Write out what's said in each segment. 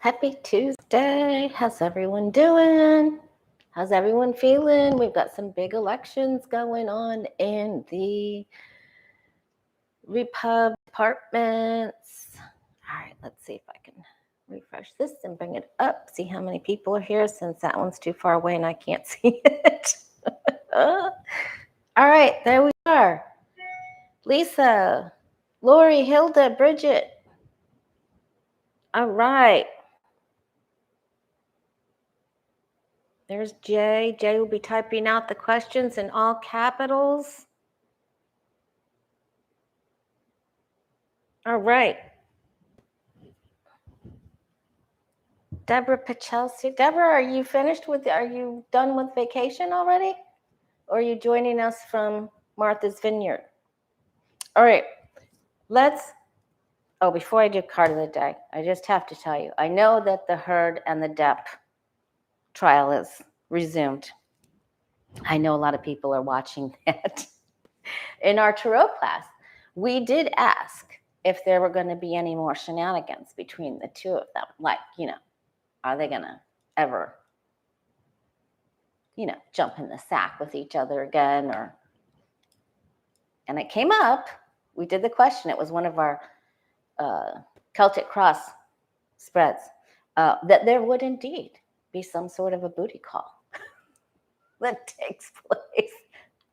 Happy Tuesday. How's everyone doing? How's everyone feeling? We've got some big elections going on in the Repub departments. All right, let's see if I can refresh this and bring it up, see how many people are here since that one's too far away and I can't see it. All right, there we are. Lisa, Lori, Hilda, Bridget. All right. There's Jay. Jay will be typing out the questions in all capitals. All right. Deborah Pachelsi. Deborah, are you done with vacation already? Or are you joining us from Martha's Vineyard? All right. Before I do card of the day, I just have to tell you, I know that the Heard and the Depp trial is resumed. I know a lot of people are watching that. In our tarot class, we did ask if there were going to be any more shenanigans between the two of them. Like, are they going to ever, jump in the sack with each other again? And it came up. We did the question. It was one of our Celtic Cross spreads, that there would indeed be some sort of a booty call that takes place.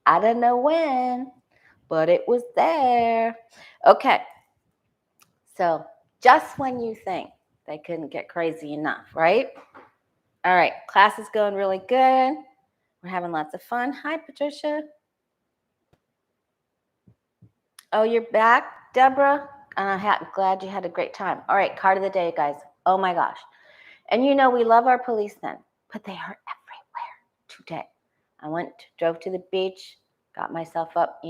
I don't know when, but it was there. Okay. So just when you think they couldn't get crazy enough, right? All right. Class is going really good. We're having lots of fun. Hi, Patricia. Oh, you're back, Deborah? I'm glad you had a great time. All right. Card of the day, guys. Oh, my gosh. And we love our policemen, but they are everywhere today. I drove to the beach, got myself up,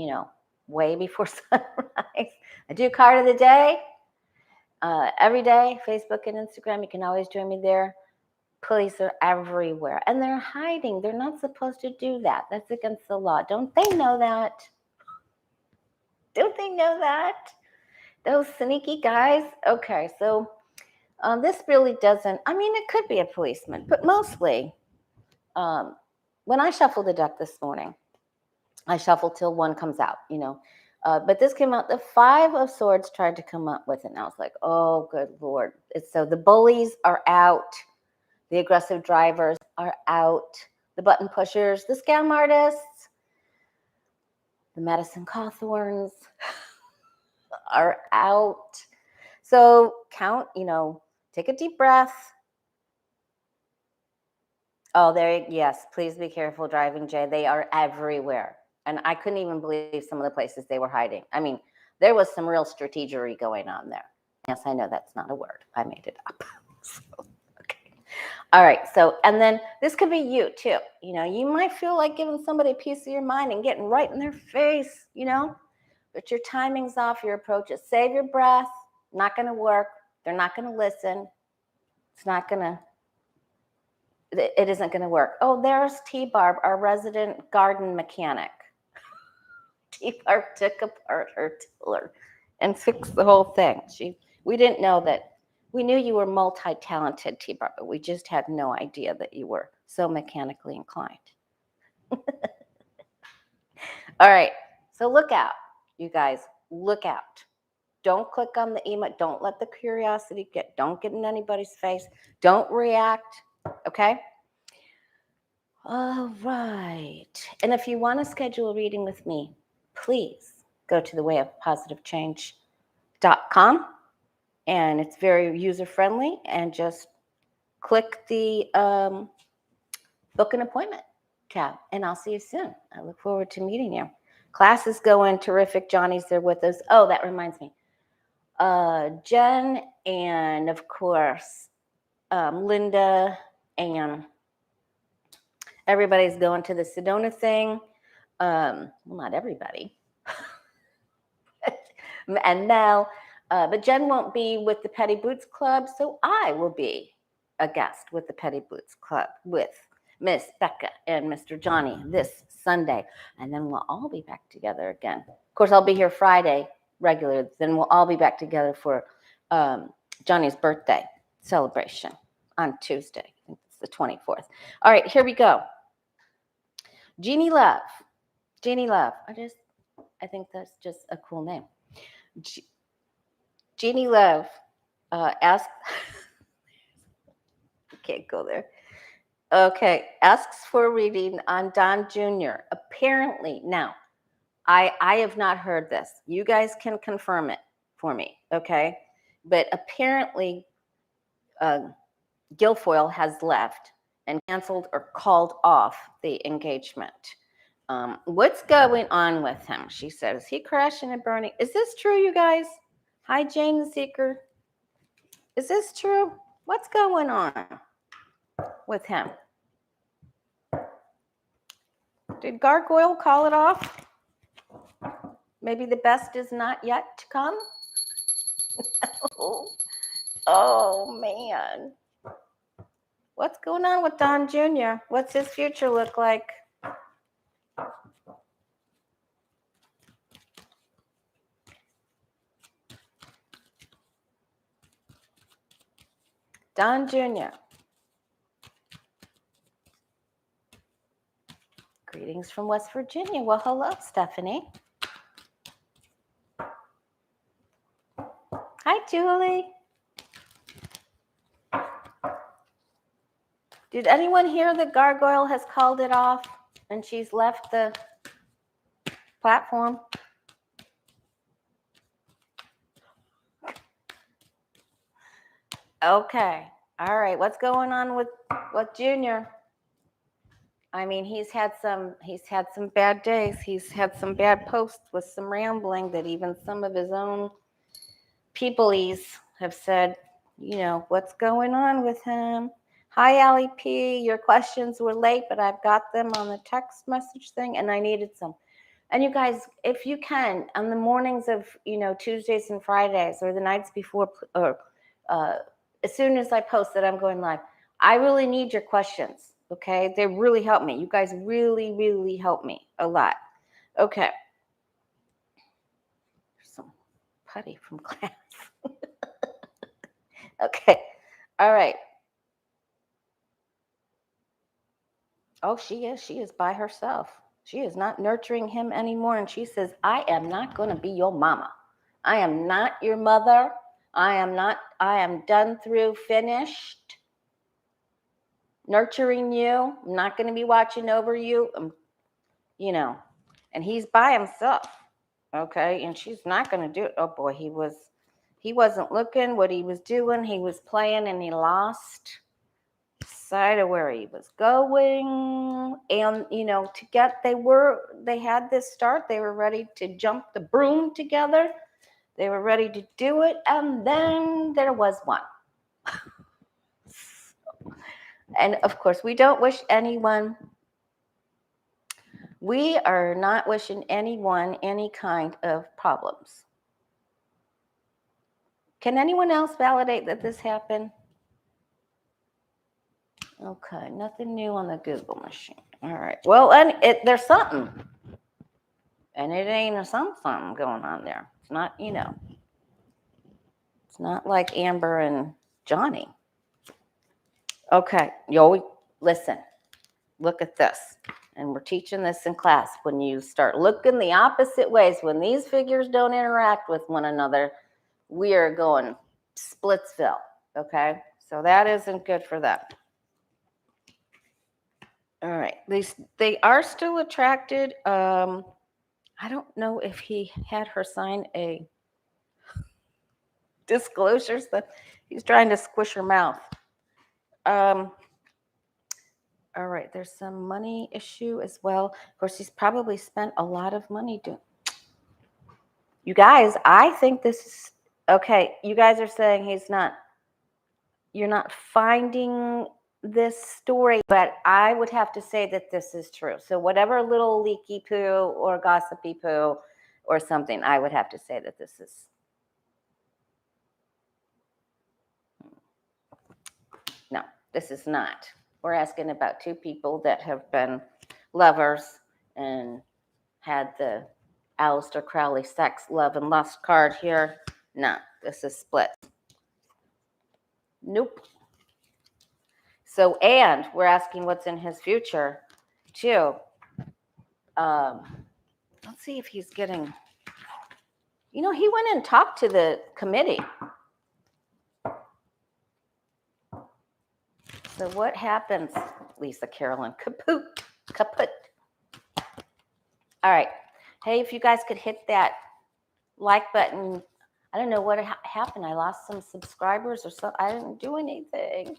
way before sunrise. I do card of the day every day, Facebook and Instagram. You can always join me there. Police are everywhere, and they're hiding. They're not supposed to do that. That's against the law. Don't they know that? Don't they know that? Those sneaky guys. Okay, so this really doesn't, it could be a policeman, but mostly when I shuffled the deck this morning, I shuffle till one comes out, but this came out, the Five of Swords tried to come up with it, and I was like, oh, good Lord. So the bullies are out, the aggressive drivers are out, the button pushers, the scam artists, the Madison Cawthorns are out. So count, take a deep breath. Oh, yes, please be careful driving, Jay. They are everywhere. And I couldn't even believe some of the places they were hiding. There was some real strategery going on there. Yes, I know that's not a word. I made it up. Okay. All right. So, and then this could be you too. You might feel like giving somebody a piece of your mind and getting right in their face, but your timing's off, your approach is save your breath. Not going to work. They're not going to listen. It isn't going to work. Oh, there's T-Barb, our resident garden mechanic. T-Barb took apart her tiller and fixed the whole thing. We didn't know that. We knew you were multi-talented, T-Barb, but we just had no idea that you were so mechanically inclined. All right, so look out, you guys. Look out. Don't click on the email. Don't let the curiosity don't get in anybody's face. Don't react, okay? All right. And if you want to schedule a reading with me, please go to thewayofpositivechange.com. And it's very user-friendly. And just click the book an appointment tab. And I'll see you soon. I look forward to meeting you. Class is going terrific. Johnny's there with us. Oh, that reminds me. Jen and, of course, Linda and everybody's going to the Sedona thing. Well, not everybody. And Mel. But Jen won't be with the Petty Boots Club, so I will be a guest with the Petty Boots Club with Miss Becca and Mr. Johnny this Sunday. And then we'll all be back together again. Of course, I'll be here Friday regular. Then we'll all be back together for Johnny's birthday. celebration on Tuesday. I think it's the 24th. All right, here we go. Jeannie Love. Jeannie Love. I think that's just a cool name. Jeannie Love asked. Can't go there. Okay, asks for a reading on Don Jr. Apparently, now, I have not heard this. You guys can confirm it for me, okay? But apparently, Guilfoyle has left and canceled or called off the engagement. What's going on with him? She said, is he crashing and burning? Is this true, you guys? Hi, Jane the Seeker. Is this true? What's going on with him? Did Gargoyle call it off? Maybe the best is not yet to come? Oh, man. What's going on with Don Jr.? What's his future look like? Don Jr. Greetings from West Virginia. Well, hello, Stephanie. Hi, Julie. Did anyone hear that Gargoyle has called it off and she's left the platform? Okay. All right. What's going on with Junior? I mean, he's had some bad days. He's had some bad posts with some rambling that even some of his own peoplies have said, you know, what's going on with him? Hi, Allie P. Your questions were late, but I've got them on the text message thing, and I needed some. And you guys, if you can, on the mornings of, you know, Tuesdays and Fridays or the nights before, or as soon as I post that I'm going live, I really need your questions, okay? They really help me. You guys really, really help me a lot. Okay. There's some putty from class. Okay. All right. Oh, she is by herself. She is not nurturing him anymore. And she says, I am not going to be your mama. I am not your mother. I am done through, finished nurturing you. I'm not going to be watching over you. You know, and he's by himself. Okay. And she's not going to do it. Oh boy, he wasn't looking what he was doing. He was playing and he lost sight of where he was going. And, you know, they had this start. They were ready to jump the broom together. They were ready to do it. And then there was one. And of course, we don't wish anyone, we are not wishing anyone any kind of problems. Can anyone else validate that this happened? Okay, nothing new on the Google machine. All right. Well, and there's something. And it ain't a something going on there. It's not, you know, it's not like Amber and Johnny. Okay, listen, look at this. And we're teaching this in class. When you start looking the opposite ways, when these figures don't interact with one another, we are going Splitsville, okay? So that isn't good for them. All right, they are still attracted. I don't know if he had her sign a disclosures that he's trying to squish her mouth. All right, there's some money issue as well. Of course, he's probably spent a lot of money doing. You guys, I think this is okay. You guys are saying you're not finding this story, but I would have to say that this is true. So whatever little leaky poo or gossipy poo or something, I would have to say that this is. No, this is not. We're asking about two people that have been lovers and had the Aleister Crowley sex, love, and lust card here. No, this is split. Nope. So, and we're asking what's in his future, too. Let's see if he's getting, he went and talked to the committee. So what happens, Lisa Carolyn? Kaput. All right. Hey, if you guys could hit that like button. I don't know what happened. I lost some subscribers or so. I didn't do anything.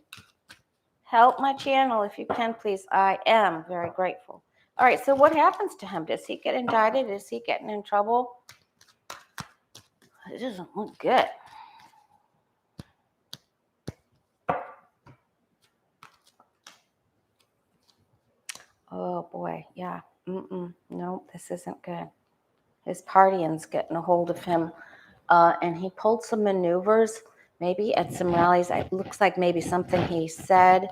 Help my channel if you can, please. I am very grateful. All right, so what happens to him? Does he get indicted? Is he getting in trouble? It doesn't look good. Oh, boy, yeah. No, this isn't good. His partying's getting a hold of him, and he pulled some maneuvers, maybe at some rallies. It looks like maybe something he said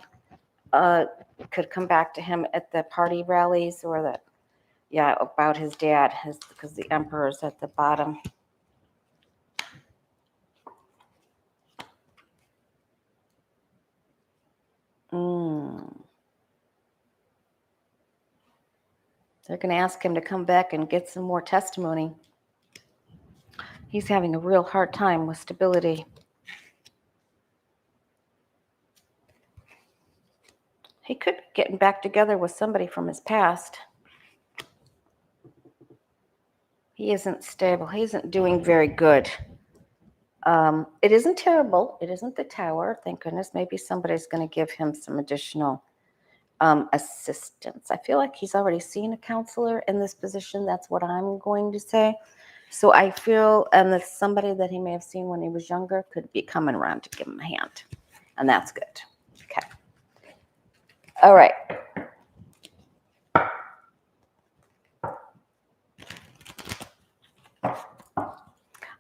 could come back to him at the party rallies, or about his dad, because the emperor's at the bottom. They're going to ask him to come back and get some more testimony. He's having a real hard time with stability. He could be getting back together with somebody from his past. He isn't stable. He isn't doing very good. It isn't terrible. It isn't the tower. Thank goodness. Maybe somebody's going to give him some additional assistance. I feel like he's already seen a counselor in this position. That's what I'm going to say. So I feel, and that somebody that he may have seen when he was younger could be coming around to give him a hand. And that's good. Okay. All right.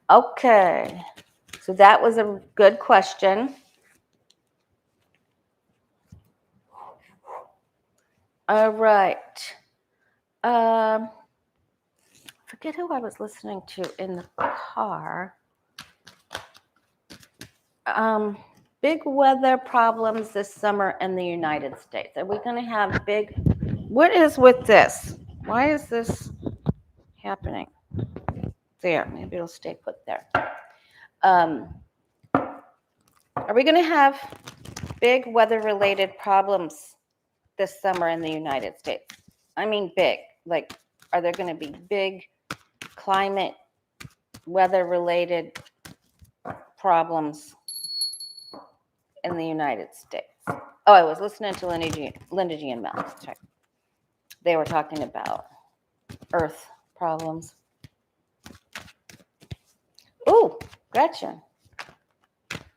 Okay. So that was a good question. All right. Forget who I was listening to in the car. Big weather problems this summer in the United States. Are we going to have big? What is with this? Why is this happening? There, maybe it'll stay put there. Are we going to have big weather-related problems this summer in the United States? I mean big. Like, are there going to be big climate weather-related problems in the United States? Oh, I was listening to Linda G and Mel. Sorry. They were talking about Earth problems. Oh, Gretchen.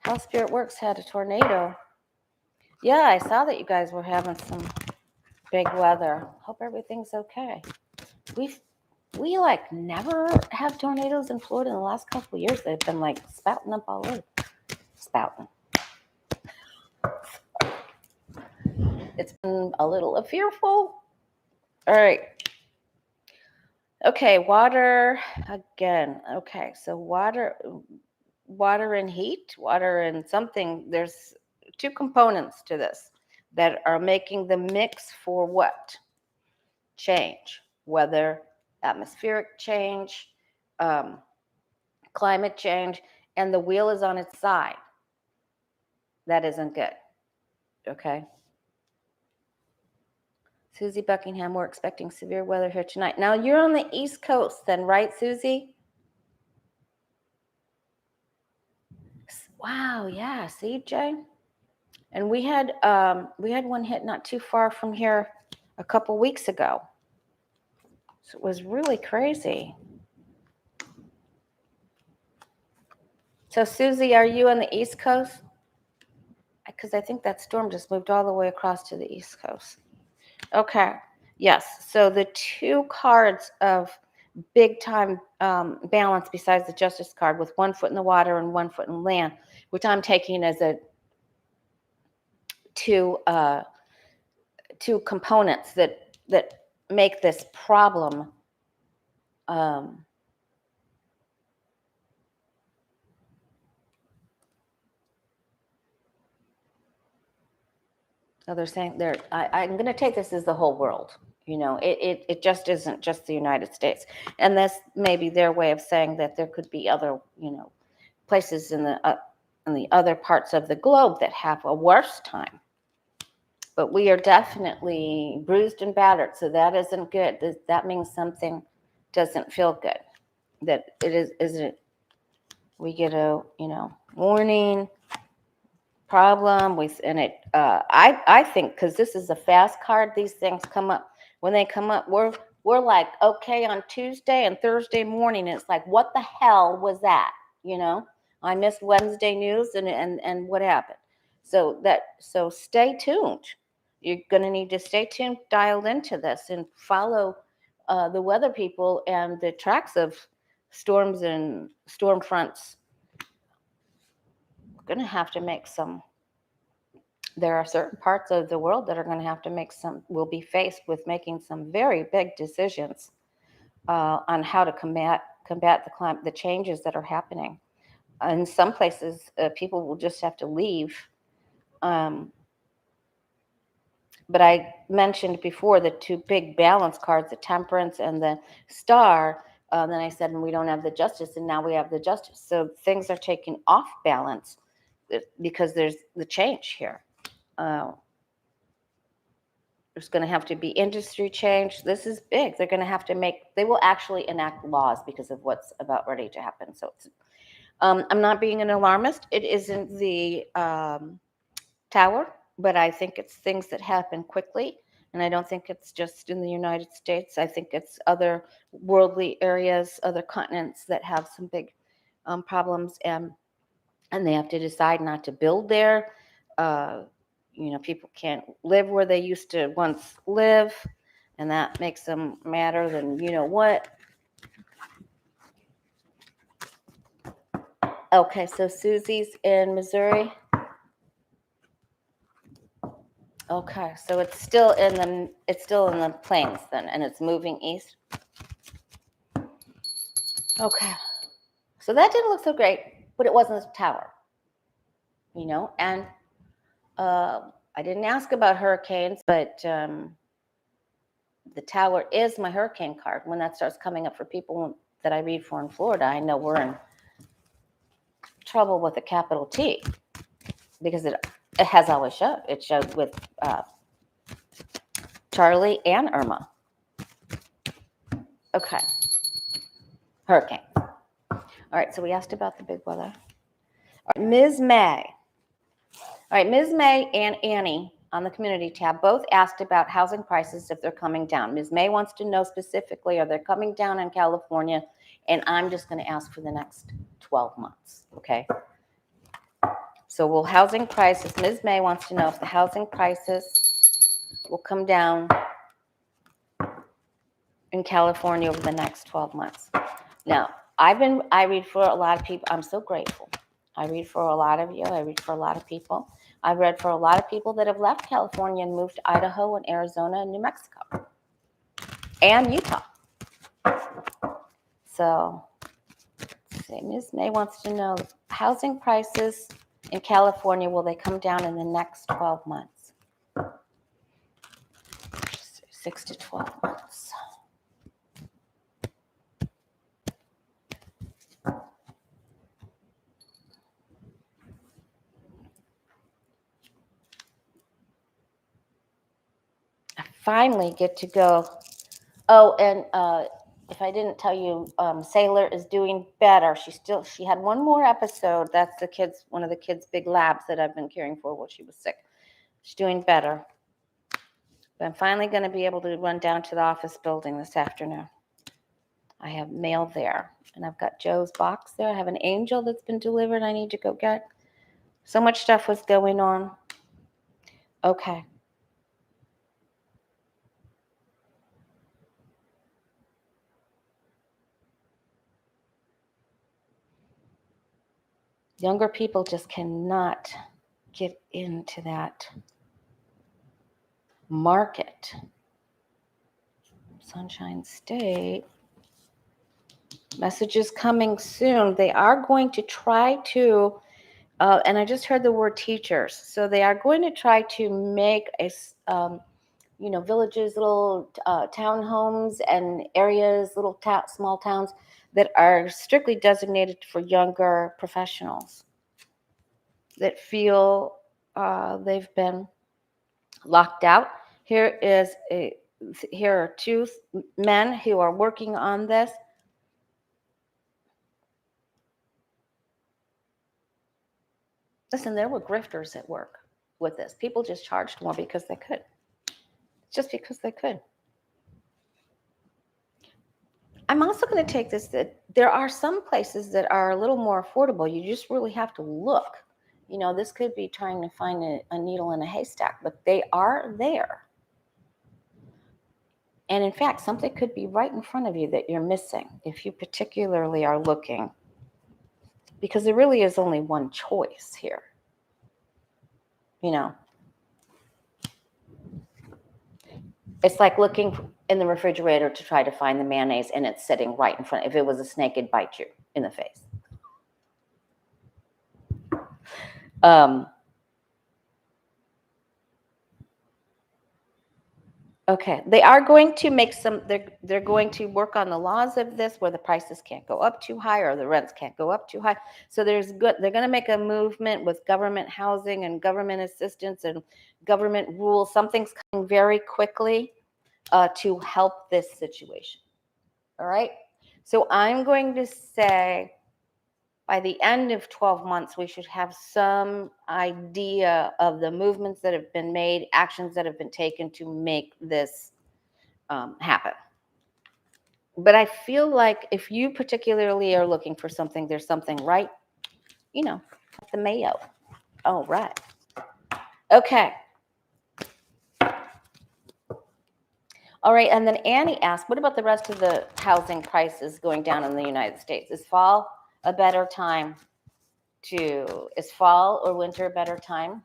How Spirit Works had a tornado. Yeah, I saw that you guys were having some big weather. Hope everything's okay. We like never have tornadoes in Florida in the last couple of years. They've been like spouting up all over. Spouting. It's been a little fearful. All right. Okay, water again. Okay, so water and heat, water and something. There's two components to this that are making the mix for what? Change. Weather, atmospheric change, climate change, and the wheel is on its side. That isn't good. Okay. Susie Buckingham, we're expecting severe weather here tonight. Now, you're on the East Coast then, right, Susie? Wow, yeah, see, Jay? And we had one hit not too far from here a couple weeks ago. So it was really crazy. So, Susie, are you on the East Coast? Because I think that storm just moved all the way across to the East Coast. Okay. Yes. So the two cards of big time balance besides the Justice card with 1 foot in the water and 1 foot in land, which I'm taking as a two components that make this problem So they're saying I'm going to take this as the whole world. It just isn't just the United States. And that's maybe their way of saying that there could be other, places in the other parts of the globe that have a worse time. But we are definitely bruised and battered, so that isn't good. That means something doesn't feel good. That it isn't. We get a warning, problem with, and it. I think because this is a fast card, these things come up. When they come up, we're like, okay, on Tuesday and Thursday morning, it's like, what the hell was that? I missed Wednesday news, and what happened. So stay tuned. You're going to need to stay tuned, dialed into this, and follow the weather people and the tracks of storms and storm fronts. We're going to have to make some. There are certain parts of the world that are going to have to will be faced with making some very big decisions on how to combat the changes that are happening. In some places, people will just have to leave. But I mentioned before the two big balance cards, the Temperance and the Star. Then I said, and we don't have the Justice, and now we have the Justice. So things are taken off balance because there's the change here. There's going to have to be industry change. This is big. They're going to have to they will actually enact laws because of what's about ready to happen. So I'm not being an alarmist. It isn't the tower, but I think it's things that happen quickly. And I don't think it's just in the United States. I think it's other worldly areas, other continents that have some big problems, and they have to decide not to build there. People can't live where they used to once live, and that makes them madder than what. Okay, so Susie's in Missouri. Okay, so it's still in the plains then, and it's moving east. Okay, so that didn't look so great, but it wasn't a tower, and I didn't ask about hurricanes, but the tower is my hurricane card. When that starts coming up for people that I read for in Florida, I know we're in trouble with a capital T, because it has always showed. It showed with Charlie and Irma. Okay. Hurricane. All right, so we asked about the big weather. All right, Ms. May. All right, Ms. May and Annie on the community tab both asked about housing prices if they're coming down. Ms. May wants to know specifically, are they coming down in California? And I'm just going to ask for the next 12 months, okay? So will housing prices, Ms. May wants to know if the housing prices will come down in California over the next 12 months. Now, I read for a lot of people. I'm so grateful. I read for a lot of you. I read for a lot of people. I've read for a lot of people that have left California and moved to Idaho and Arizona and New Mexico and Utah. So, let's see. Ms. May wants to know housing prices in California, will they come down in the next 12 months? 6 to 12 months. I finally get to go. Oh, and if I didn't tell you, Sailor is doing better. She had one more episode. That's one of the kids' big labs that I've been caring for while she was sick. She's doing better. But I'm finally going to be able to run down to the office building this afternoon. I have mail there, and I've got Joe's box there. I have an angel that's been delivered I need to go get. So much stuff was going on. Okay. Younger people just cannot get into that market. Sunshine State. Messages coming soon. They are going to try to And I just heard the word teachers. So they are going to try to make villages, little townhomes and areas, little small towns that are strictly designated for younger professionals that feel they've been locked out. Here are two men who are working on this. Listen, there were grifters at work with this. People just charged more because they could. Just because they could. I'm also going to take this that there are some places that are a little more affordable. You just really have to look. This could be trying to find a needle in a haystack, but they are there. And in fact, something could be right in front of you that you're missing if you particularly are looking, because there really is only one choice here. It's like looking in the refrigerator to try to find the mayonnaise and it's sitting right in front. If it was a snake, it'd bite you in the face. Okay, they are going to make they're going to work on the laws of this where the prices can't go up too high or the rents can't go up too high. So they're going to make a movement with government housing and government assistance and government rules. Something's coming very quickly to help this situation. All right. So I'm going to say by the end of 12 months, we should have some idea of the movements that have been made, actions that have been taken to make this happen. But I feel like if you particularly are looking for something, there's something right, the Mayo. Oh, right. Okay. All right, and then Annie asked, what about the rest of the housing prices going down in the United States? Is fall a better time is fall or winter a better time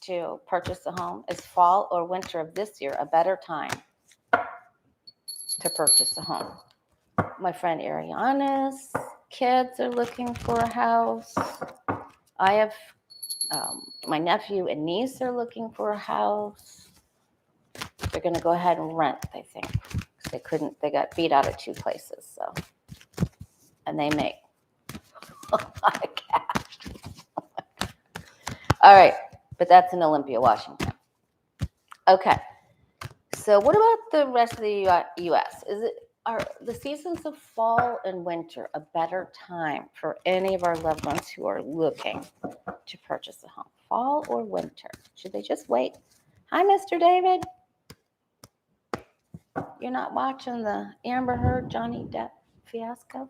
to purchase a home? Is fall or winter of this year a better time to purchase a home? My friend Ariana's kids are looking for a house. I have my nephew and niece are looking for a house. They're going to go ahead and rent, I think. They got beat out of two places, so. And they make a lot of cash. All right, but that's in Olympia, Washington. Okay, so what about the rest of the U.S.? Are the seasons of fall and winter a better time for any of our loved ones who are looking to purchase a home? Fall or winter? Should they just wait? Hi, Mr. David. You're not watching the Amber Heard, Johnny Depp fiasco?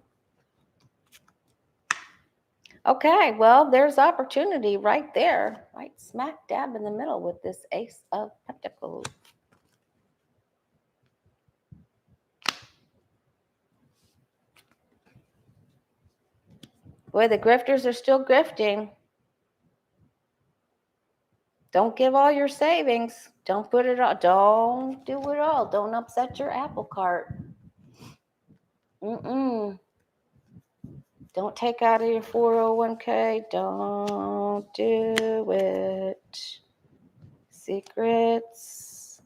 Okay, well, there's opportunity right there, right smack dab in the middle with this Ace of Pentacles. Boy, the grifters are still grifting. Don't give all your savings. Don't put it all. Don't do it all. Don't upset your apple cart. Don't take out of your 401k. Don't do it. Secrets.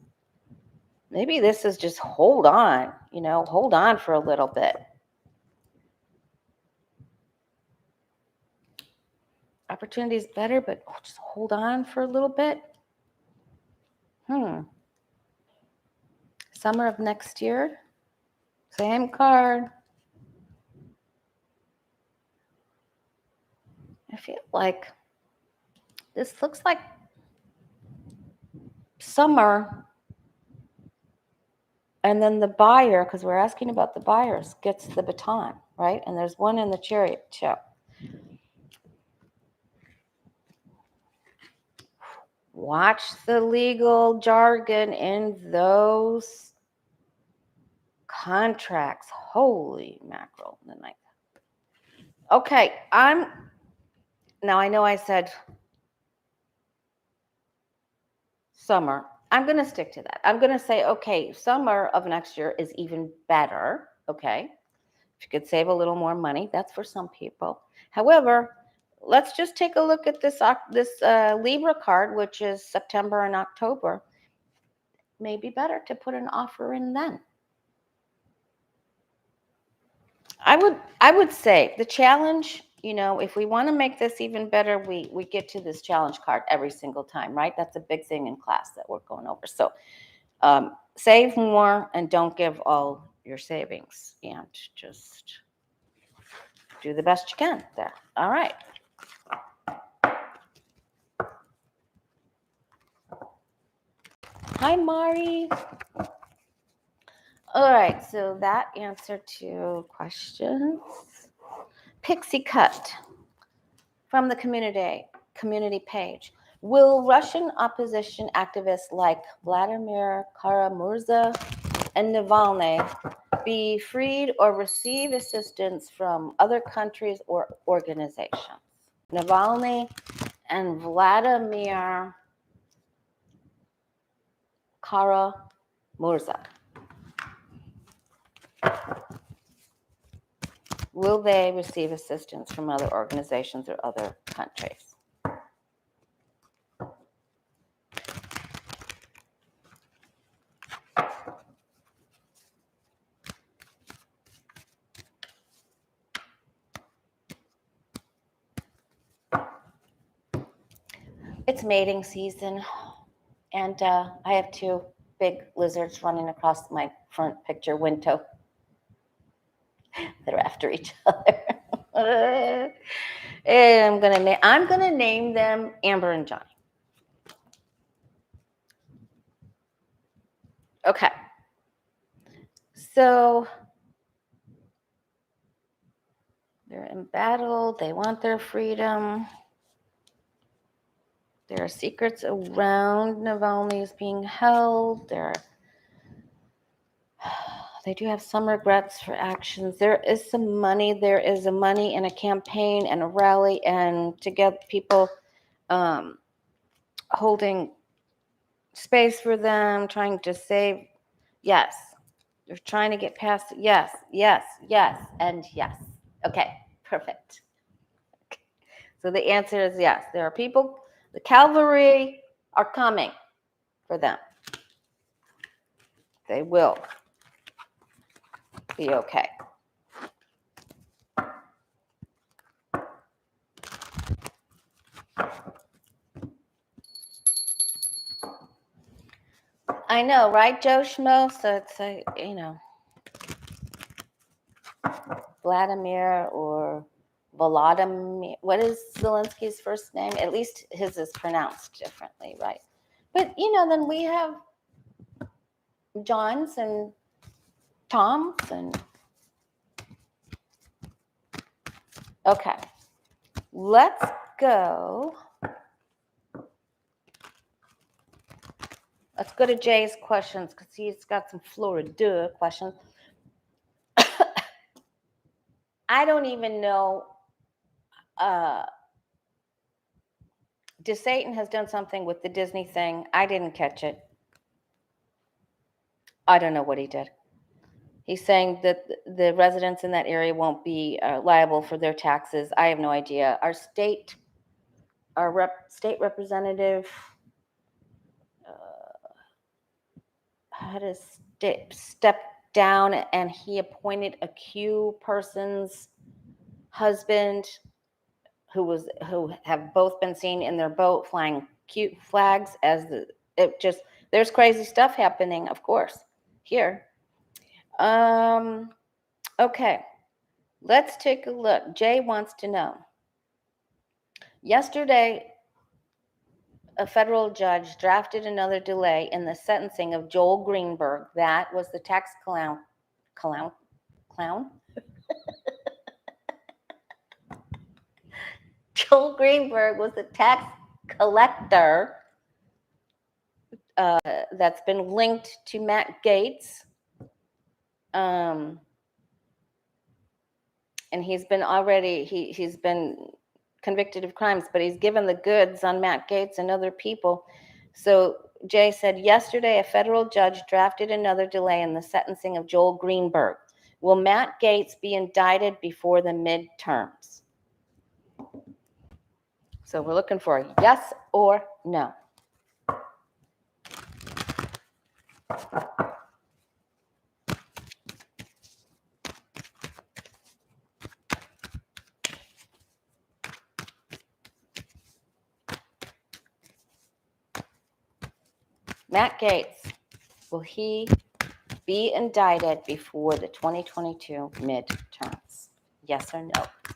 Maybe this is just hold on, hold on for a little bit. Opportunity is better, but just hold on for a little bit. Summer of next year. Same card. I feel like this looks like summer. And then the buyer, because we're asking about the buyers, gets the baton, right? And there's one in the Chariot too. Watch the legal jargon in those contracts. Holy mackerel. Okay, now I know I said summer. I'm going to stick to that. I'm going to say, okay, summer of next year is even better. Okay. If you could save a little more money, that's for some people. However, let's just take a look at this Libra card, which is September and October. Maybe better to put an offer in then. I would say the challenge, if we want to make this even better, we get to this challenge card every single time, right? That's a big thing in class that we're going over. So save more and don't give all your savings, and just do the best you can there. All right. Hi, Mari. All right, so that answer to questions. Pixie cut from the community page. Will Russian opposition activists like Vladamir Kaa-Murza and Navalny be freed or receive assistance from other countries or organizations? Navalny and Vladamir Kaa-Murza. Will they receive assistance from other organizations or other countries? It's mating season, and I have two big lizards running across my front picture window that are after each other. And I'm gonna name them Amber and Johnny. Okay. So they're in battle. They want their freedom. There are secrets around Navalny's being held. They do have some regrets for actions. There is some money. There is a money in a campaign and a rally, and to get people holding space for them, trying to save. Yes, they're trying to get past. Yes, and yes. Okay, perfect. Okay. So the answer is yes. There are people. The cavalry are coming for them. They will be okay. I know, right, Joe Schmo? So it's Vladimir or Volodymyr. What is Zelensky's first name? At least his is pronounced differently, right? But then we have Johns and Toms and okay. Let's go. Let's go to Jay's questions because he's got some Florida questions. I don't even know. DeSatan has done something with the Disney thing. I didn't catch it. I don't know what he did. He's saying that the residents in that area won't be liable for their taxes. I have no idea. Our state representative had to step down, and he appointed a Q person's husband who have both been seen in their boat flying Q flags there's crazy stuff happening, of course, here. Okay, let's take a look. Jay wants to know. Yesterday, a federal judge drafted another delay in the sentencing of Joel Greenberg. That was the tax clown. Joel Greenberg was the tax collector that's been linked to Matt Gaetz. And he's been convicted of crimes, but he's given the goods on Matt Gaetz and other people. So Jay said, yesterday, a federal judge drafted another delay in the sentencing of Joel Greenberg. Will Matt Gaetz be indicted before the midterms? So we're looking for a yes or no. Matt Gaetz, will he be indicted before the 2022 midterms? Yes or no, please.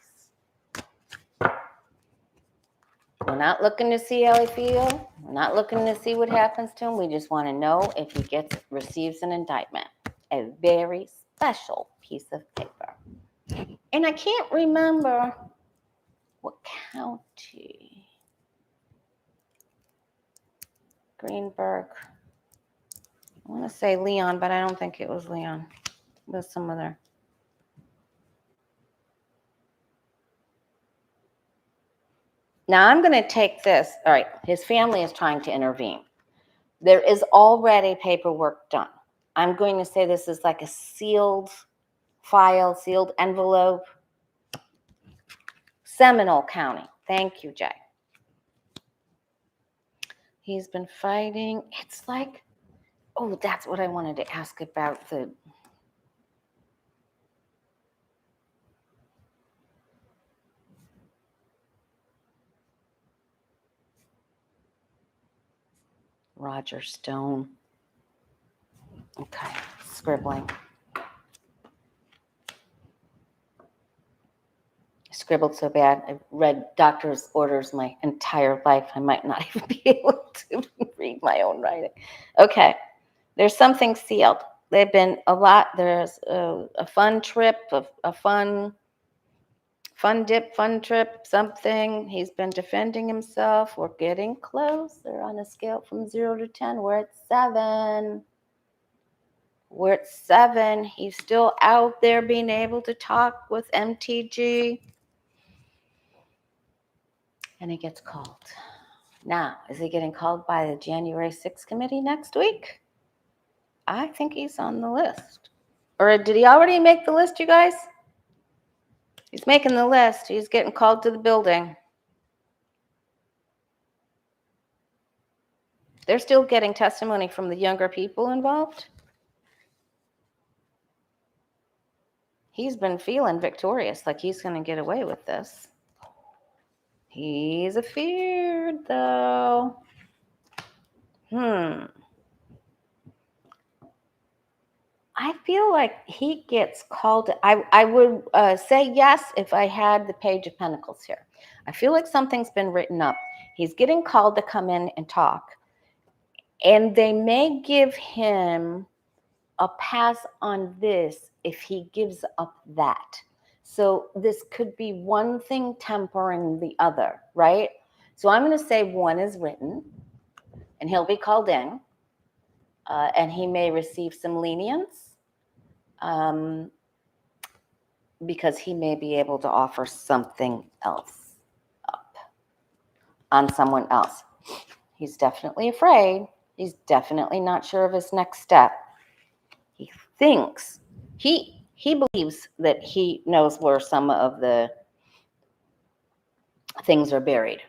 We're not looking to see how he feels. We're not looking to see what happens to him. We just want to know if he receives an indictment. A very special piece of paper. And I can't remember what county. Greenberg. I want to say Leon, but I don't think it was Leon. It was some other. Now I'm going to take this. All right, his family is trying to intervene. There is already paperwork done. I'm going to say this is like a sealed file, sealed envelope. Seminole County. Thank you, Jay. He's been fighting. It's like, oh, that's what I wanted to ask about the. Roger Stone. Okay, scribbling. I scribbled so bad. I've read doctor's orders my entire life. I might not even be able to read my own writing. Okay, there's something sealed. They've been a lot. There's a fun trip, a fun dip, fun trip, something. He's been defending himself. We're getting closer on a scale from 0 to 10. We're at 7. We're at 7. He's still out there being able to talk with MTG. And he gets called. Now, is he getting called by the January 6th committee next week? I think he's on the list. Or did he already make the list, you guys? He's making the list. He's getting called to the building. They're still getting testimony from the younger people involved. He's been feeling victorious, like he's going to get away with this. He's afeared, though. I feel like he gets called. I would say yes if I had the Page of Pentacles here. I feel like something's been written up. He's getting called to come in and talk. And they may give him a pass on this if he gives up that. So this could be one thing tempering the other, right? So I'm going to say one is written, and he'll be called in, and he may receive some lenience. Because he may be able to offer something else up on someone else. He's definitely afraid. He's definitely not sure of his next step. He thinks, he believes that he knows where some of the things are buried.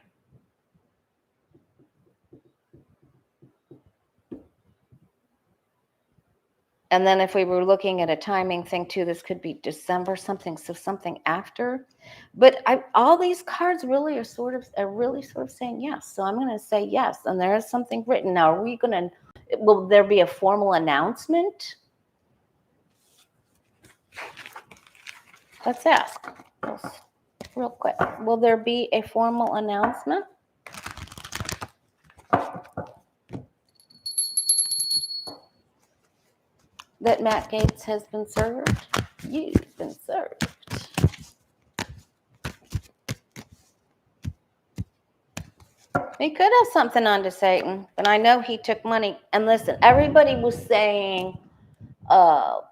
And then if we were looking at a timing thing too, this could be December something, so something after. But all these cards really are sort of saying yes. So I'm going to say yes. And there is something written. Now, will there be a formal announcement? Let's ask real quick. Will there be a formal announcement? That Matt Gaetz has been served? You've been served. He could have something onto Satan, but I know he took money. And listen, everybody was saying, it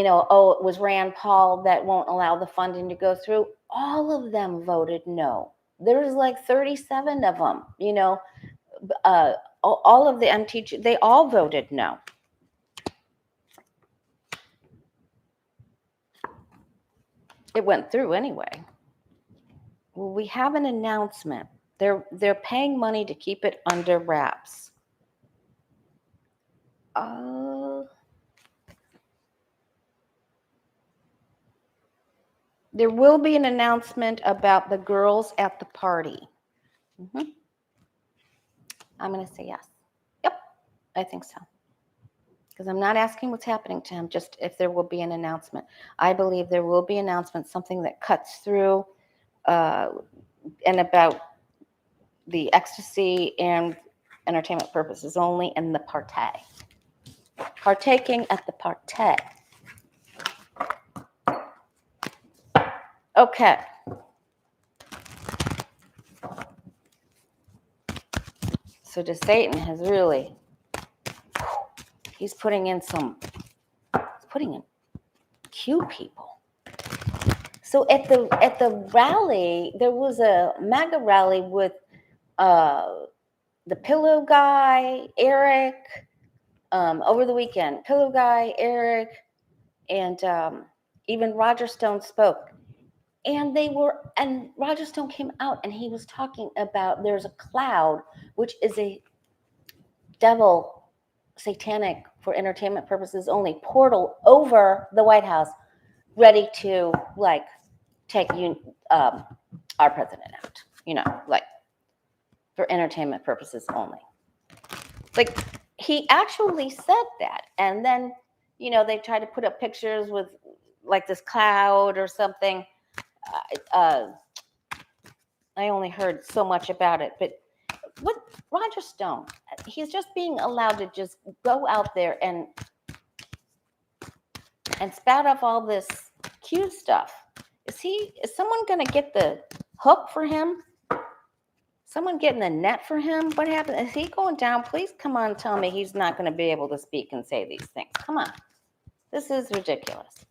was Rand Paul that won't allow the funding to go through. All of them voted no. There's like 37 of them, all of the MTG, they all voted no. It went through anyway. Well, we have an announcement. They're paying money to keep it under wraps. There will be an announcement about the girls at the party. I'm going to say yes. Yep, I think so. Because I'm not asking what's happening to him, just if there will be an announcement. I believe there will be an announcement, something that cuts through and about the ecstasy and entertainment purposes only and the partay. Partaking at the partay. Okay. So DeSatan has really, he's putting in cute people. So at the rally, there was a MAGA rally with the Pillow Guy, Eric, over the weekend. Pillow Guy, Eric, and even Roger Stone spoke. And Roger Stone came out and he was talking about there's a cloud, which is a devil, satanic for entertainment purposes only, portal over the White House, ready to like take our president out, like for entertainment purposes only. Like he actually said that. And then, they tried to put up pictures with like this cloud or something. I only heard so much about it, but what Roger Stone, he's just being allowed to just go out there and spout off all this cute stuff. Is someone going to get the hook for him? Someone getting the net for him? What happened? Is he going down? Please come on, tell me he's not going to be able to speak and say these things. Come on. This is ridiculous.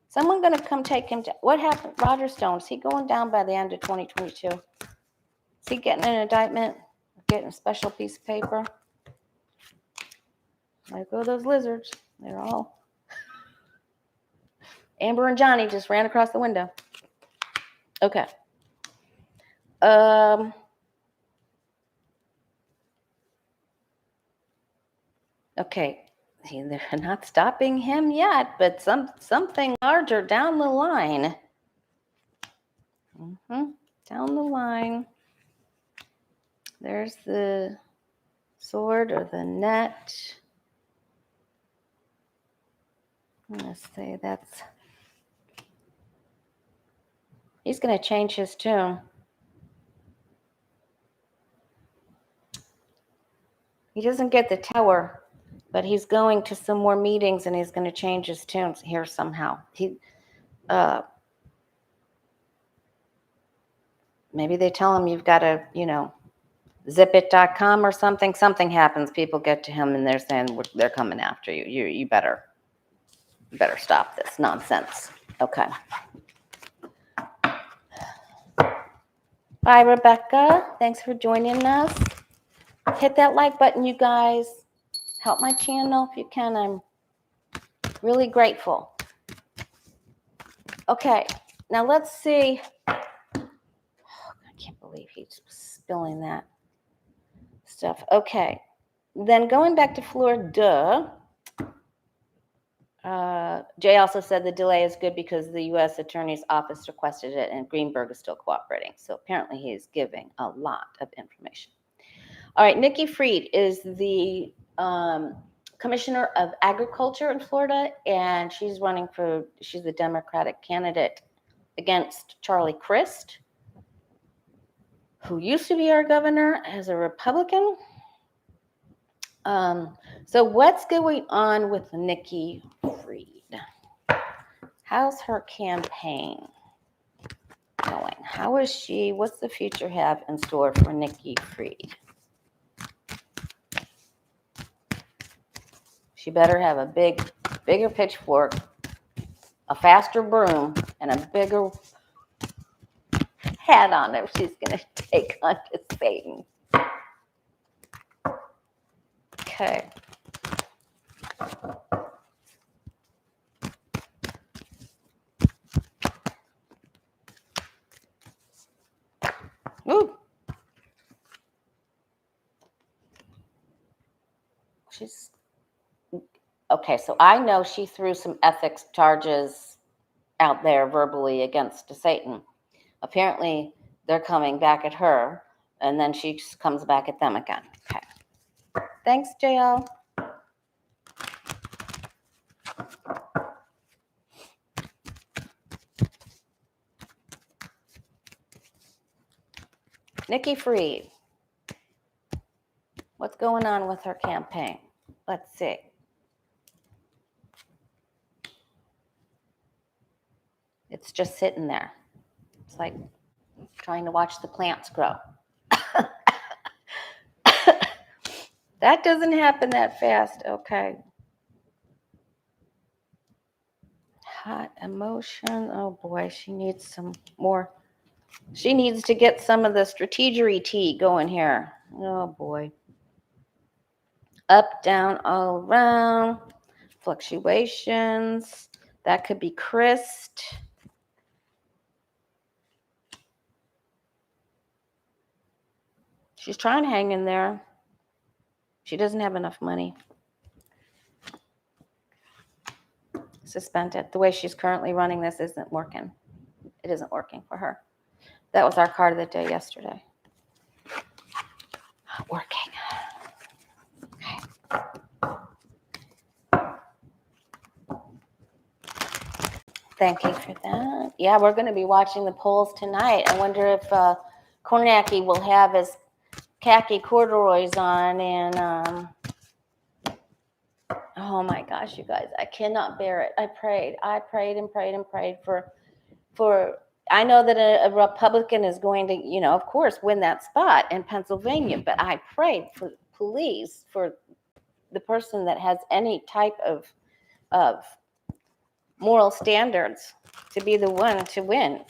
Someone going to come take him down. What happened? Roger Stone, is he going down by the end of 2022? Is he getting an indictment? Getting a special piece of paper? There go those lizards. They're all... Amber and Johnny just ran across the window. Okay. Okay. They're not stopping him yet, but something larger down the line. Down the line. There's the sword or the net. Let's say he's going to change his tune. He doesn't get the tower, but he's going to some more meetings and he's going to change his tunes here somehow. Maybe they tell him you've got to, zipit.com or something. Something happens. People get to him and they're saying they're coming after you. You better stop this nonsense. Okay. Bye, Rebecca. Thanks for joining us. Hit that like button, you guys. Help my channel if you can. I'm really grateful. Okay, now let's see. I can't believe he's spilling that stuff. Okay, then going back to Florida, Jay also said the delay is good because the U.S. Attorney's Office requested it and Greenberg is still cooperating. So apparently he is giving a lot of information. All right, Nikki Fried is the Commissioner of Agriculture in Florida, and she's the Democratic candidate against Charlie Crist, who used to be our governor as a Republican. So what's going on with Nikki Fried? How's her campaign going? How is she? What's the future have in store for Nikki Fried? She better have a bigger pitchfork, a faster broom, and a bigger hat on if she's going to take on Satan. Okay. Ooh. She's okay. So I know she threw some ethics charges out there verbally against Satan. Apparently, they're coming back at her, and then she just comes back at them again. Okay. Thanks, JL. Nikki Fried. What's going on with her campaign? Let's see. It's just sitting there. It's like trying to watch the plants grow. That doesn't happen that fast. Okay. Hot emotion. Oh boy, she needs some more. She needs to get some of the strategery tea going here. Oh boy. Up, down, all around. Fluctuations. That could be Christ. She's trying to hang in there. She doesn't have enough money. Suspended. The way she's currently running this isn't working. It isn't working for her. That was our card of the day yesterday. Not working. Okay. Thank you for that. Yeah, we're going to be watching the polls tonight. I wonder if Kornacki will have his khaki corduroys on and oh my gosh, you guys, I cannot bear it. I prayed and prayed for I know that a Republican is going to, of course, win that spot in Pennsylvania, but I prayed for police, for the person that has any type of moral standards to be the one to win.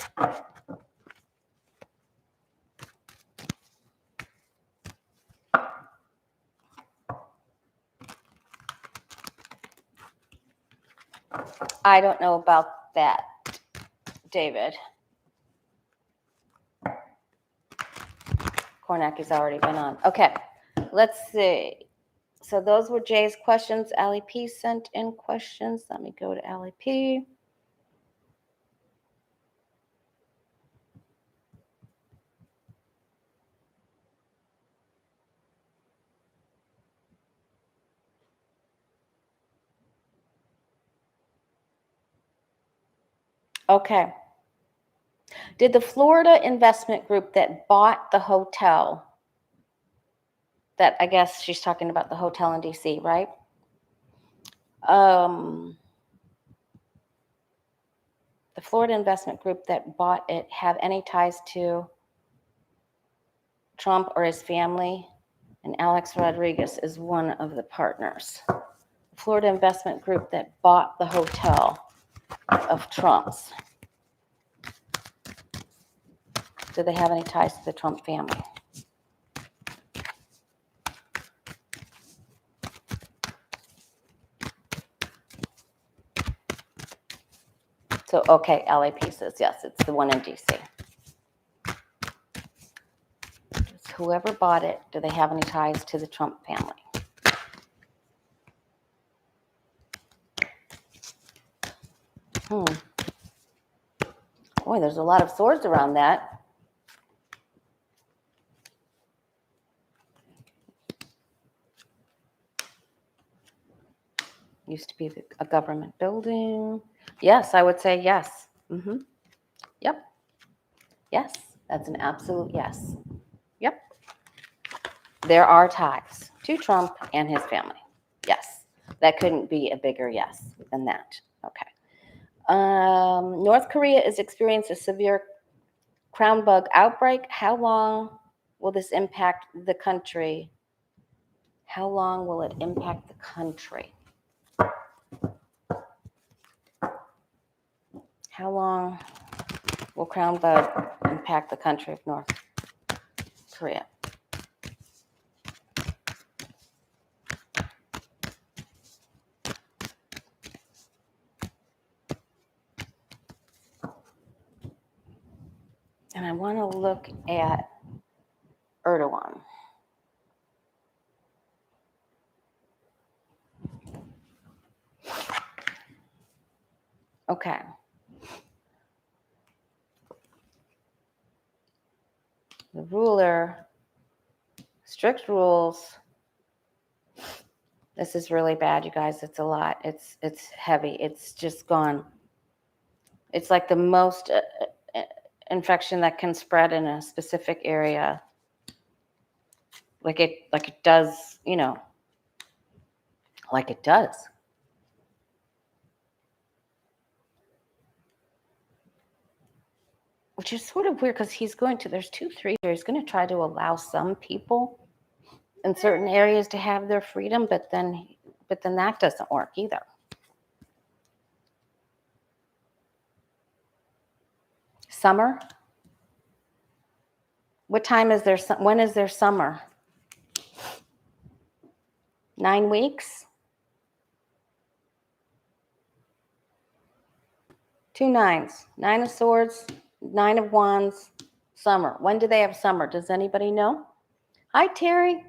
I don't know about that, David. Kornacki's already been on. Okay, let's see. So those were Jay's questions. Allie P sent in questions. Let me go to Allie P. Okay. Did the Florida investment group that bought the hotel, that I guess she's talking about the hotel in DC, right? The Florida investment group that bought it have any ties to Trump or his family? And Alex Rodriguez is one of the partners. The Florida investment group that bought the hotel of Trump's. Do they have any ties to the Trump family? So, okay, LAP says yes, it's the one in DC. Whoever bought it, do they have any ties to the Trump family? Boy, there's a lot of swords around that. Used to be a government building. Yes, I would say yes. Yep. Yes, that's an absolute yes. Yep. There are ties to Trump and his family. Yes. That couldn't be a bigger yes than that. Okay. North Korea is experiencing a severe crown bug outbreak. How long will this impact the country? How long will it impact the country? How long will crown bug impact the country of North Korea? And I want to look at Erdogan. Okay. The ruler, strict rules. This is really bad, you guys. It's a lot. It's heavy. It's just gone. It's like the most infection that can spread in a specific area. Like it does, like it does. Which is sort of weird because there's 2, 3 here. He's going to try to allow some people in certain areas to have their freedom, but then that doesn't work either. Summer? What time is there? When is there summer? 9 weeks? 2 nines. 9 of swords, 9 of wands, summer. When do they have summer? Does anybody know? Hi, Terry.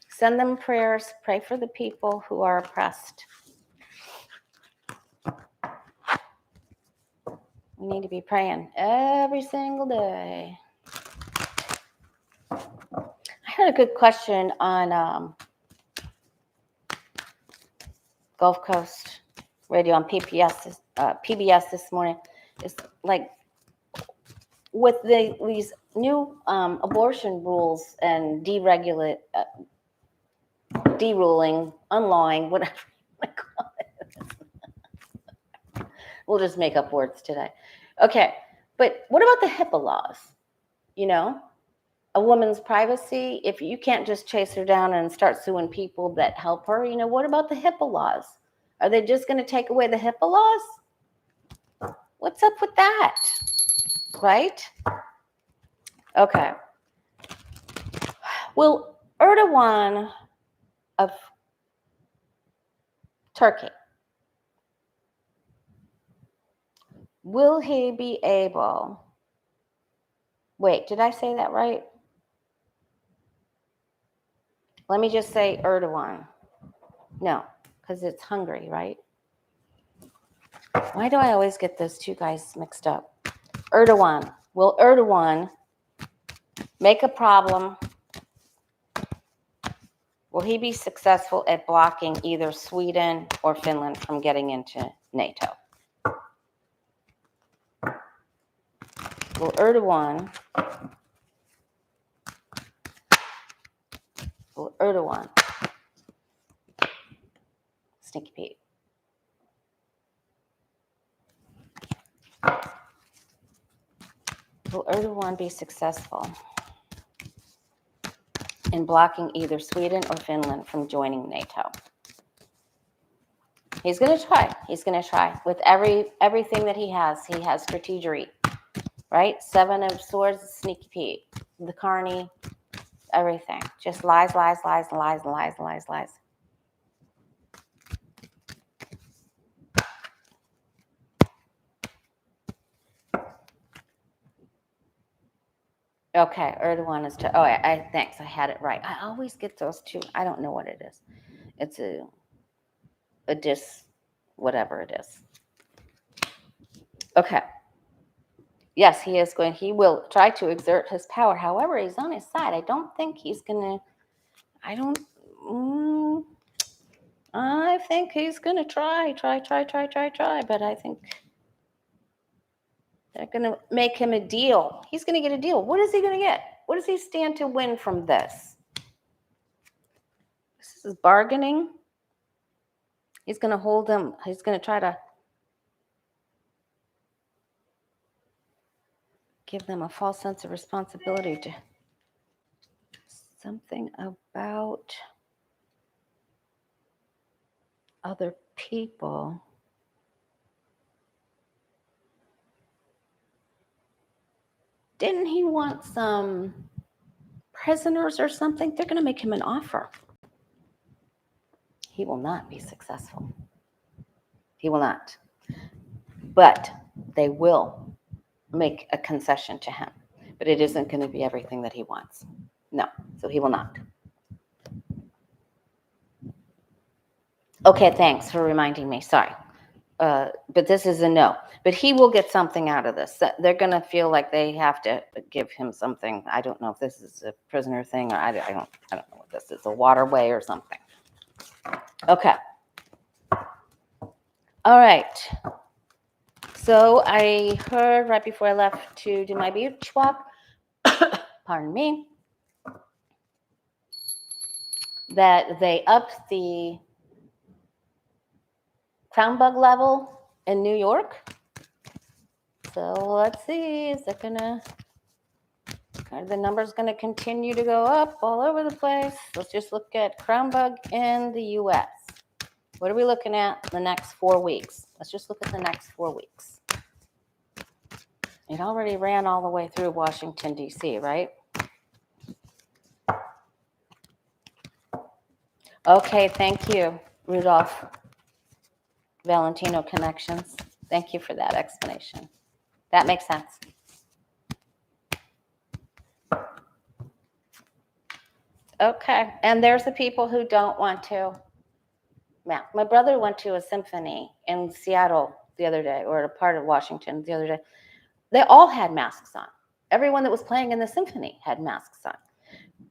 Send them prayers. Pray for the people who are oppressed. We need to be praying every single day. I heard a good question on Gulf Coast Radio on PBS this morning. It's like with these new abortion rules and deruling, unlawing, whatever you want to call it. We'll just make up words today. Okay, but what about the HIPAA laws? A woman's privacy. If you can't just chase her down and start suing people that help her, what about the HIPAA laws? Are they just going to take away the HIPAA laws? What's up with that? Right? Okay. Will Erdogan of Turkey, will he be able... Wait, did I say that right? Let me just say Erdogan. No, because it's Hungary, right? Why do I always get those two guys mixed up? Erdogan. Will Erdogan make a problem? Will he be successful at blocking either Sweden or Finland from getting into NATO? Will Erdogan sneaky Pete, will Erdogan be successful in blocking either Sweden or Finland from joining NATO? He's going to try. He's going to try with everything that he has. He has strategery, right? 7 of swords, sneaky Pete, the carney, everything. Just lies, lies, lies, lies, lies, lies, lies. Okay, Erdogan is to. Oh, thanks. I had it right. I always get those two. I don't know what it is. It's a whatever it is. Okay. Yes, he will try to exert his power. However, he's on his side. I don't think he's gonna. I think he's gonna try. But I think they're gonna make him a deal. He's gonna get a deal. What is he gonna get? What does he stand to win from this? This is bargaining. He's gonna hold them. He's gonna try to give them a false sense of responsibility to something about other people. Didn't he want some prisoners or something? They're going to make him an offer. He will not be successful. He will not. But they will make a concession to him. but it isn't going to be everything that he wants. No, so he will not. Okay, thanks for reminding me. Sorry. But this is a no. But he will get something out of this. They're going to feel like they have to give him something. I don't know if this is a prisoner thing, or I don't know what this is, a waterway or something. Okay. All right. So I heard right before I left to do my beach walk, pardon me, that they upped the crown bug level in New York. So let's see, is it gonna, are the numbers gonna continue to go up all over the place? Let's just look at crown bug in the US. What are we looking at the next 4 weeks? Let's just look at the next 4 weeks. It already ran all the way through Washington, D.C., right? Okay, thank you, Rudolph Valentino Connections. Thank you for that explanation. That makes sense. Okay, and there's the people who don't want to. My brother went to a symphony in Seattle the other day, or a part of Washington the other day. They all had masks on. Everyone that was playing in the symphony had masks on.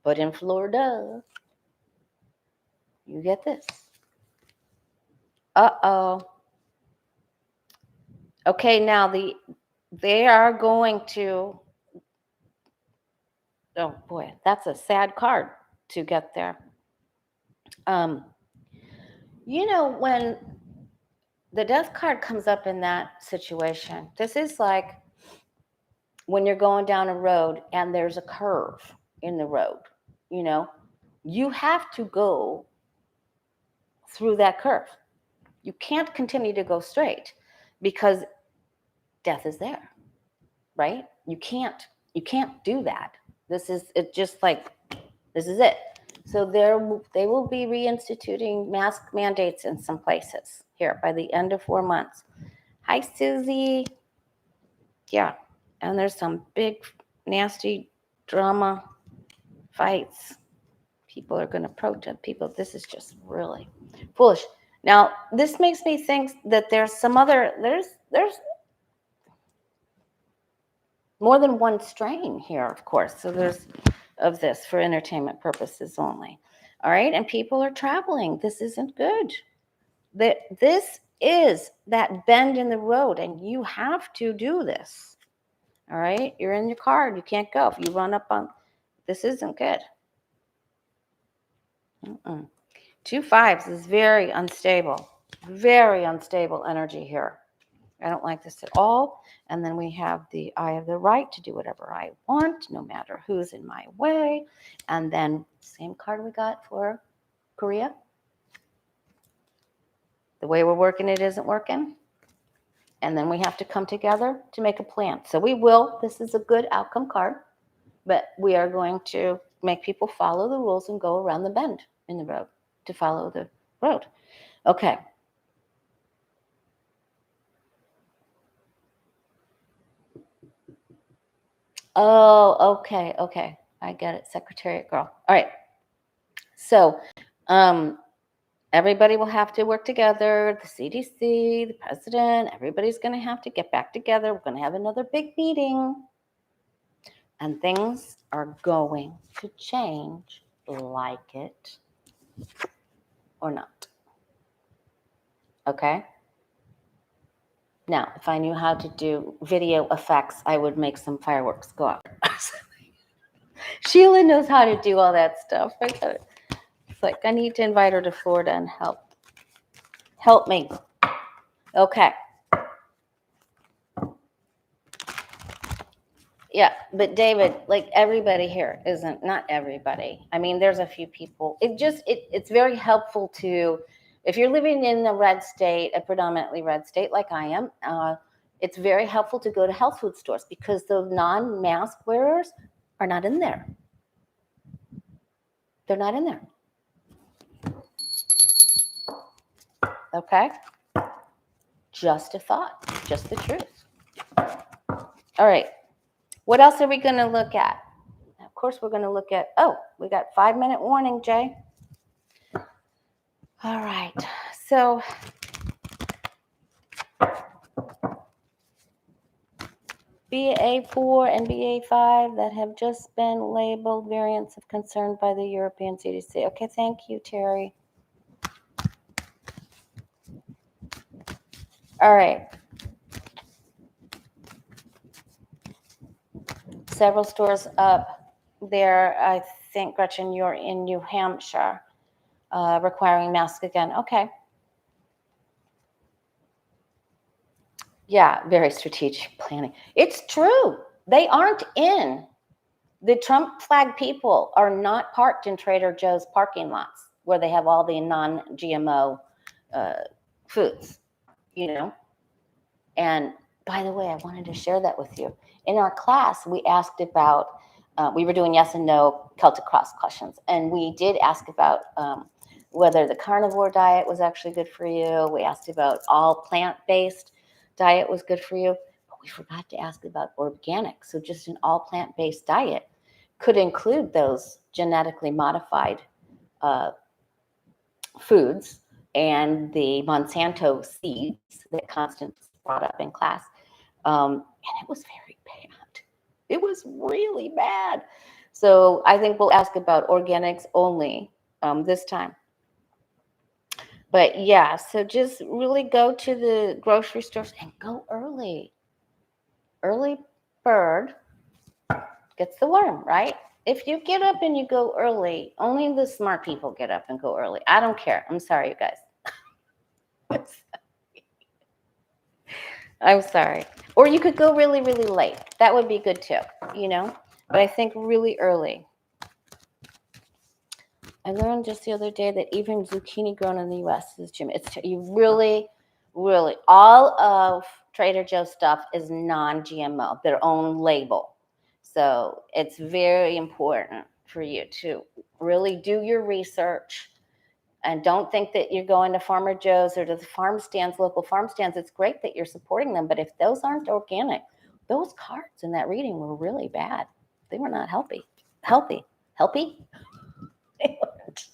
But in Florida, you get this. Uh-oh. Okay, now they are going to, oh boy, that's a sad card to get there. You know, when the death card comes up in that situation, this is like when you're going down a road and there's a curve in the road, you know, you have to go through that curve. You can't continue to go straight because death is there, right? You can't do that. This is it. Just like this is it. So they will be reinstituting mask mandates in some places here by the end of 4 months. Hi, Susie. Yeah, and there's some big, nasty drama fights. People are going to protest. People, this is just really foolish. Now, this makes me think that there's more than one strain here, of course. So there's of this for entertainment purposes only. All right, and people are traveling. This isn't good. This is that bend in the road, and you have to do this. All right, you're in your car, you can't go. If you run up on, this isn't good. 2 5s is very unstable energy here. I don't like this at all. And then we have the I have the right to do whatever I want, no matter who's in my way. And then same card we got for Korea. The way we're working it isn't working. And then we have to come together to make a plan. So we will. This is a good outcome card. But we are going to make people follow the rules and go around the bend in the road to follow the road. Okay. Oh, okay. I get it, Secretariat girl. All right. So everybody will have to work together. The CDC, the president, everybody's going to have to get back together. We're going to have another big meeting. And things are going to change, like it or not. Okay? Now, if I knew how to do video effects, I would make some fireworks go off. Sheila knows how to do all that stuff. It's like I need to invite her to Florida and help me. Okay. Yeah, but David, like everybody here isn't, not everybody. I mean, there's a few people. It's very helpful to, if you're living in a red state, a predominantly red state like I am, it's very helpful to go to health food stores because the non-mask wearers are not in there. They're not in there. Okay? Just a thought, just the truth. All right. What else are we going to look at? Of course, we're going to look at, we got 5-minute warning, Jay. All right. So BA4 and BA5 that have just been labeled variants of concern by the European CDC. Okay, thank you, Terry. All right. Several stores up there. I think, Gretchen, you're in New Hampshire, requiring masks again. Okay. Yeah, very strategic planning. It's true. They aren't in. The Trump flag people are not parked in Trader Joe's parking lots where they have all the non-GMO foods, you know. And by the way, I wanted to share that with you. In our class, we asked about, we were doing yes and no Celtic Cross questions, and we did ask about whether the carnivore diet was actually good for you. We asked about all plant-based diet was good for you, but we forgot to ask about organic. So just an all plant-based diet could include those genetically modified foods and the Monsanto seeds that Constance brought up in class. And it was very bad. It was really bad. So I think we'll ask about organics only this time. But yeah, so just really go to the grocery stores and go early. Early bird gets the worm, right? If you get up and you go early, only the smart people get up and go early. I don't care. I'm sorry, you guys. I'm sorry. Or you could go really, really late. That would be good too, you know? But I think really early. I learned just the other day that even zucchini grown in the U.S. is GMO. It's you really, really, all of Trader Joe's stuff is non-GMO, their own label. So it's very important for you to really do your research. And don't think that you're going to Farmer Joe's or to the farm stands, local farm stands. It's great that you're supporting them, but if those aren't organic, those cards in that reading were really bad. They were not healthy.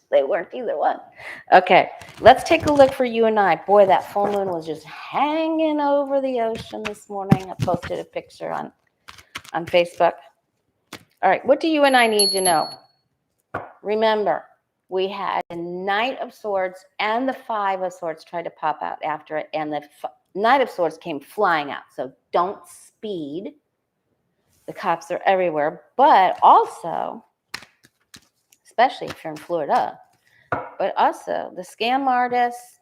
They weren't either one. Okay, let's take a look for you and I. Boy, that full moon was just hanging over the ocean this morning. I posted a picture on Facebook. All right, what do you and I need to know? Remember, we had a Knight of Swords and the Five of Swords try to pop out after it, and the Knight of Swords came flying out. So don't speed. The cops are everywhere, but also, especially if you're in Florida, but also the scam artists,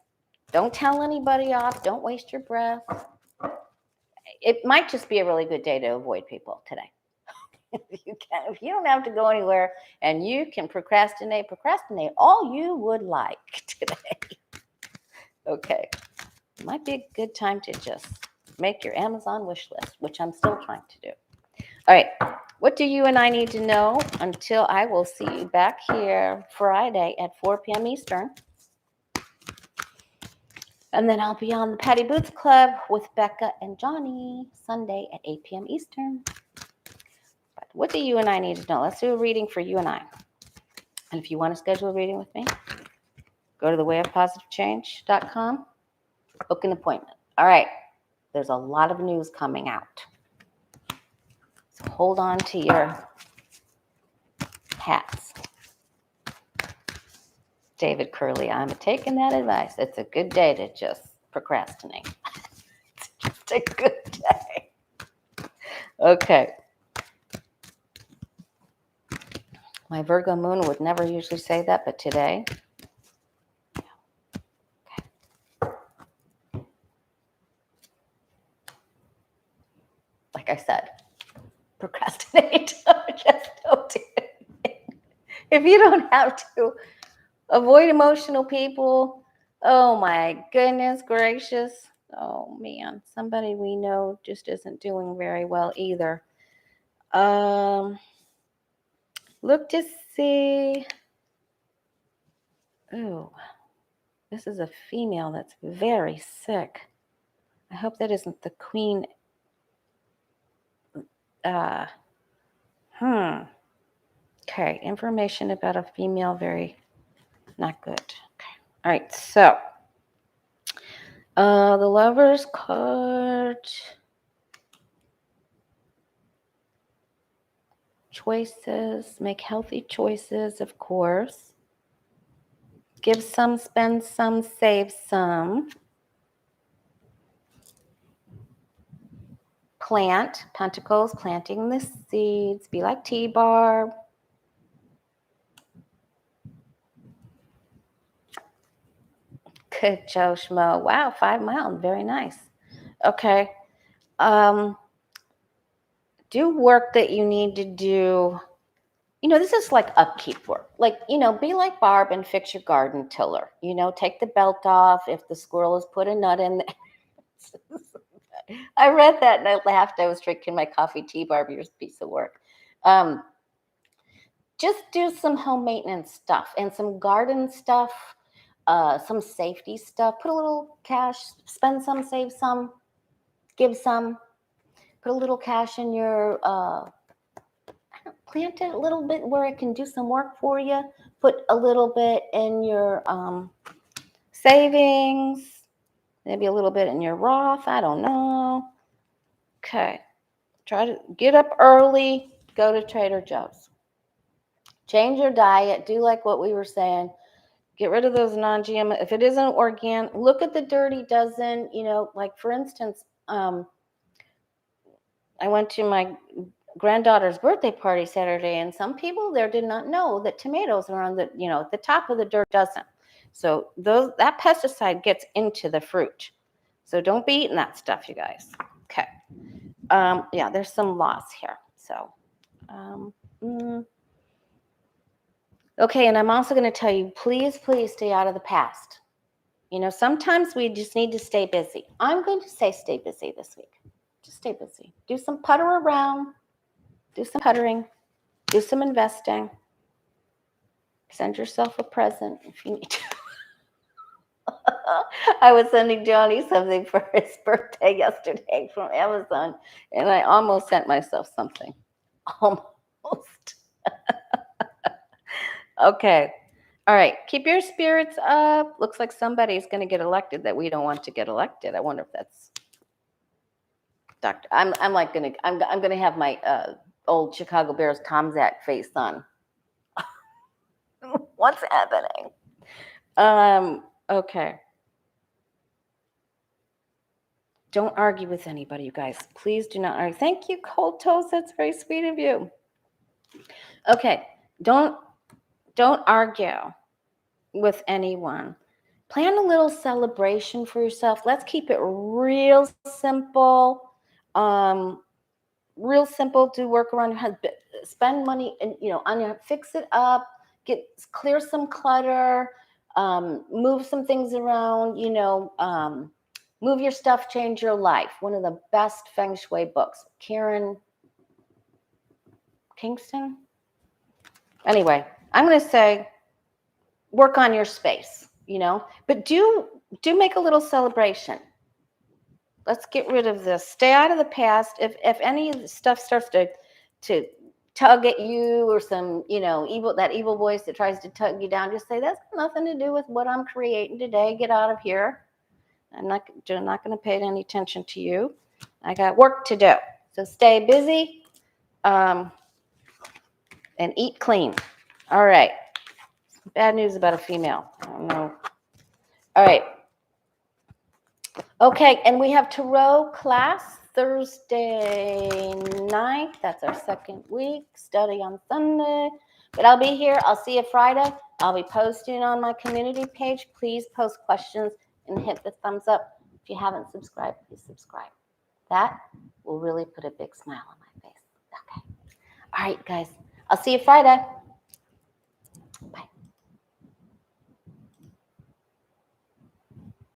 don't tell anybody off, don't waste your breath. It might just be a really good day to avoid people today. If you don't have to go anywhere and you can procrastinate all you would like today. Okay, might be a good time to just make your Amazon wish list, which I'm still trying to do. All right, what do you and I need to know until I will see you back here Friday at 4 p.m. Eastern? And then I'll be on the Patty Boots Club with Becca and Johnny Sunday at 8 p.m. Eastern. But what do you and I need to know? Let's do a reading for you and I. And if you want to schedule a reading with me, go to thewayofpositivechange.com, book an appointment. All right, there's a lot of news coming out. So hold on to your hats. David Curley, I'm taking that advice. It's a good day to just procrastinate. It's just a good day. Okay. My Virgo moon would never usually say that, but today. Okay. Like I said, procrastinate. Just don't do it. If you don't have to, avoid emotional people. Oh my goodness gracious. Oh man, somebody we know just isn't doing very well either. Look to see. Oh, this is a female that's very sick. I hope that isn't the queen. Okay, information about a female, very not good. Okay. All right, so the Lover's card. Choices, make healthy choices, of course. Give some, spend some, save some. Plant, Pentacles, planting the seeds. Be like T-Barb. Good, Joe Schmo. Wow, 5 miles. Very nice. Okay. Do work that you need to do. This is like upkeep work. Like, be like Barb and fix your garden tiller. Take the belt off if the squirrel has put a nut in there. I read that and I laughed. I was drinking my coffee. T-Barb, your piece of work. Just do some home maintenance stuff and some garden stuff, some safety stuff. Put a little cash, spend some, save some, give some. Put a little cash in your, plant it a little bit where it can do some work for you. Put a little bit in your savings, maybe a little bit in your Roth. I don't know. Okay. Try to get up early, go to Trader Joe's. Change your diet. Do like what we were saying. Get rid of those non-GMO. If it isn't organic, look at the dirty dozen. Like for instance, I went to my granddaughter's birthday party Saturday, and some people there did not know that tomatoes are on the at the top of the dirt dozen. So that pesticide gets into the fruit. So don't be eating that stuff, you guys. Okay. Yeah, there's some loss here. So okay, and I'm also going to tell you, please stay out of the past. Sometimes we just need to stay busy. I'm going to say stay busy this week. Just stay busy. Do some putter around. Do some puttering. Do some investing. Send yourself a present if you need to. I was sending Johnny something for his birthday yesterday from Amazon, and I almost sent myself something. Almost. Okay. All right. Keep your spirits up. Looks like somebody's going to get elected that we don't want to get elected. I wonder if that's Doctor. I'm gonna have my old Chicago Bears Tom Zach face on. What's happening? Okay. Don't argue with anybody, you guys. Please do not argue. Thank you, Cold Toast. That's very sweet of you. Okay. Don't argue with anyone. Plan a little celebration for yourself. Let's keep it real simple. Real simple. Do work around your head. Spend money and on your fix it up. Clear some clutter. Move some things around. Move your stuff. Change your life. One of the best feng shui books. Karen Kingston. Anyway, I'm going to say work on your space. But do make a little celebration. Let's get rid of this. Stay out of the past. If any of the stuff starts to tug at you or some, evil voice that tries to tug you down, just say, that's got nothing to do with what I'm creating today. Get out of here. I'm not going to pay any attention to you. I got work to do. So stay busy and eat clean. All right. Bad news about a female. I don't know. All right. Okay, and we have tarot class Thursday night. That's our second week. Study on Sunday. But I'll be here. I'll see you Friday. I'll be posting on my community page. Please post questions and hit the thumbs up. If you haven't subscribed, please subscribe. That will really put a big smile on my face. Okay. All right, guys. I'll see you Friday. Bye.